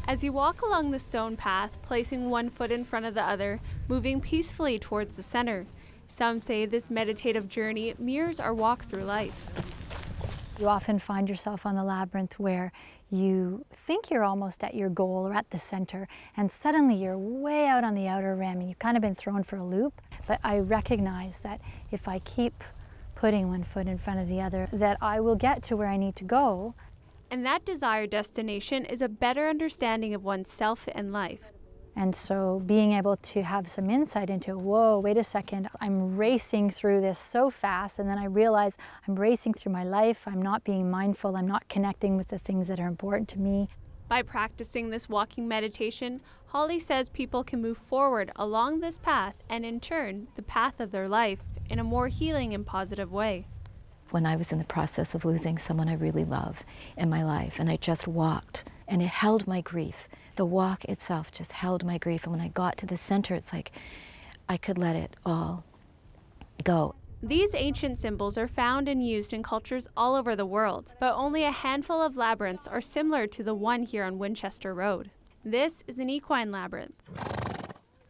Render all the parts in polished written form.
As you walk along the stone path, placing one foot in front of the other, moving peacefully towards the center. Some say this meditative journey mirrors our walk through life. You often find yourself on the labyrinth where you think you're almost at your goal or at the center, and suddenly you're way out on the outer rim and you've kind of been thrown for a loop. But I recognize that if I keep putting one foot in front of the other, that I will get to where I need to go. And that desired destination is a better understanding of oneself and life. And so being able to have some insight into, whoa, wait a second, I'm racing through this so fast, and then I realize I'm racing through my life, I'm not being mindful, I'm not connecting with the things that are important to me. By practicing this walking meditation, Holly says people can move forward along this path and in turn, the path of their life in a more healing and positive way. When I was in the process of losing someone I really love in my life, and I just walked, and it held my grief. The walk itself just held my grief, and when I got to the center, it's like I could let it all go. These ancient symbols are found and used in cultures all over the world, but only a handful of labyrinths are similar to the one here on Winchester Road. This is an equine labyrinth.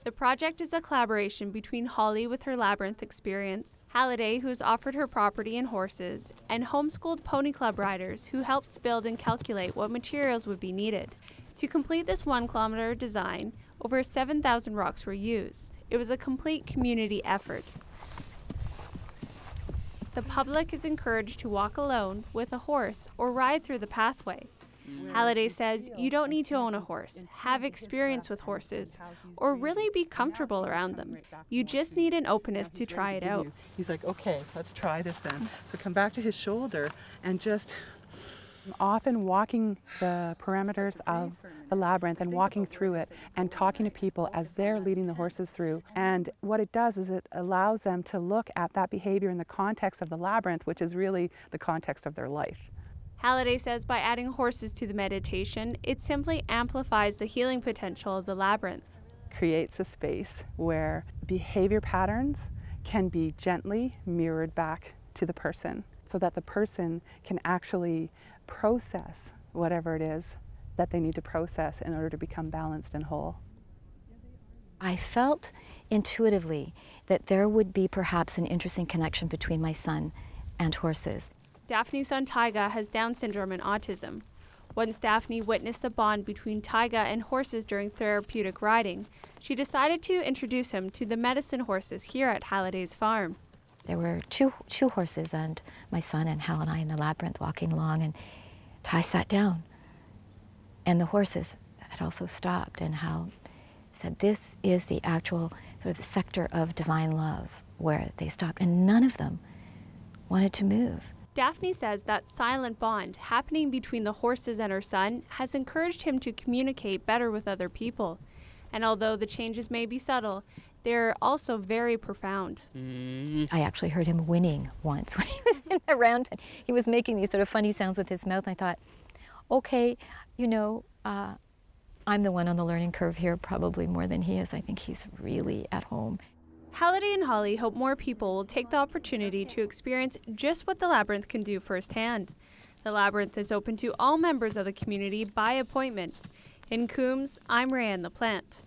The project is a collaboration between Holly with her labyrinth experience, Halliday, who has offered her property and horses, and homeschooled pony club riders who helped build and calculate what materials would be needed. To complete this 1 kilometer design, over 7,000 rocks were used. It was a complete community effort. The public is encouraged to walk alone, with a horse, or ride through the pathway. Halliday says you don't need to own a horse, have experience with horses, or really be comfortable around them. You just need an openness to try it out. He's like, okay, let's try this then. So come back to his shoulder and just often walking the parameters of the labyrinth and walking through it and talking to people as they're leading the horses through. And what it does is it allows them to look at that behavior in the context of the labyrinth, which is really the context of their life. Halliday says by adding horses to the meditation, it simply amplifies the healing potential of the labyrinth. Creates a space where behavior patterns can be gently mirrored back to the person so that the person can actually process whatever it is that they need to process in order to become balanced and whole. I felt intuitively that there would be perhaps an interesting connection between my son and horses. Daphne's son Tyga has Down syndrome and autism. Once Daphne witnessed the bond between Tyga and horses during therapeutic riding, she decided to introduce him to the medicine horses here at Halliday's farm. There were two horses, and my son and Hal and I in the labyrinth walking along, and Ty sat down. And the horses had also stopped, and Hal said, this is the actual sort of sector of divine love where they stopped, and none of them wanted to move. Daphne says that silent bond happening between the horses and her son has encouraged him to communicate better with other people. And although the changes may be subtle, they're also very profound. I actually heard him whinnying once when he was in the round. He was making these sort of funny sounds with his mouth, and I thought, okay, you know, I'm the one on the learning curve here probably more than he is. I think he's really at home. Halliday and Holly hope more people will take the opportunity to experience just what the labyrinth can do firsthand. The labyrinth is open to all members of the community by appointment. In Coombs, I'm Rayanne LaPlante.